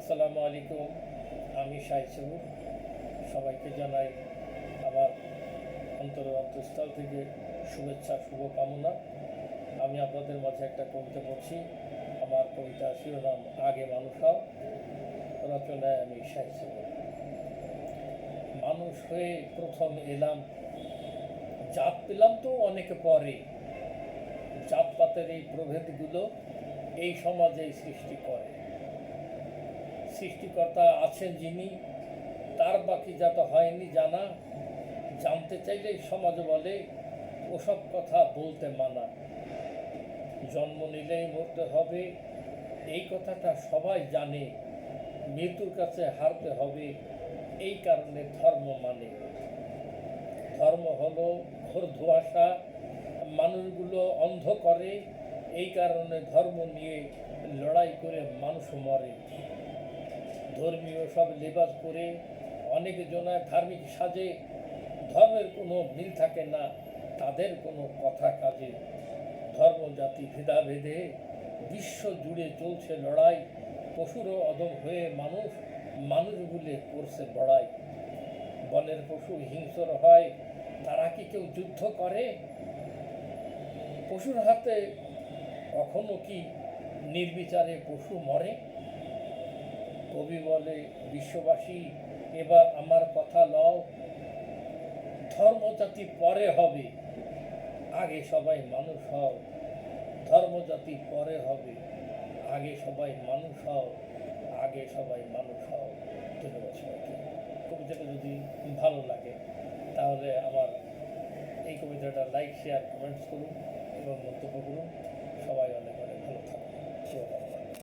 আসসালামু আলাইকুম। আমি শাইসুর। সবাইকে জানাই আমার অন্তঃস্থল থেকে শুভেচ্ছা, শুভকামনা। আমি আপনাদের মাঝে একটা কবিতা পড়ছি। আমার কবিতা শিরোনাম আগে মানুষ হও, রচনায় আমি শাইসুর। মানুষ হয়ে প্রথম এলাম, জাত পেলাম তো অনেক পরে। জাতপাতের এই প্রভেদগুলো এই সমাজেই সৃষ্টি করে। সৃষ্টিকর্তা আছেন যিনি, তার বাকি যত হয়নি জানা। জানতে চাইলেই সমাজ বলে ওসব কথা বলতে মানা। জন্ম নিলেই মরতে হবে, এই কথাটা সবাই জানে। মৃত্যুর কাছে হারতে হবে, এই কারণে ধর্ম মানে। ধর্ম হলো ঘোর ধোঁয়াশা, মানুষগুলো অন্ধ করে। এই কারণে ধর্ম নিয়ে লড়াই করে মানুষ মরে। ধর্মীয় সব লেবাস পরে অনেক জনায় ধার্মিক সাজে। ধর্মের কোনো মিল থাকে না তাদের কোনো কথা কাজে। ধর্ম জাতি ভেদাভেদে বিশ্ব জুড়ে চলছে লড়াই। পশুরও অধম হয়ে মানুষ, মানুষ বলে করছে বড়াই। বনের পশু হিংস্র হয়, তারা কি কেউ যুদ্ধ করে? পশুর হাতে কখনো কি নির্বিচারে পশু মরে? কবি বলে বিশ্ববাসী এবার আমার কথা লও। ধর্মজাতি পরে হবে, আগে সবাই মানুষ হও। ধর্মজাতি পরে হবে, আগে সবাই মানুষ হও, আগে সবাই মানুষ হও। ধন্যবাদ সবাইকে। কবিতাটা যদি ভালো লাগে তাহলে আমার এই কবিতাটা লাইক, শেয়ার, কমেন্টস করুন এবং মন্তব্য করুন। সবাই অনেক অনেক ভালো থাকুন।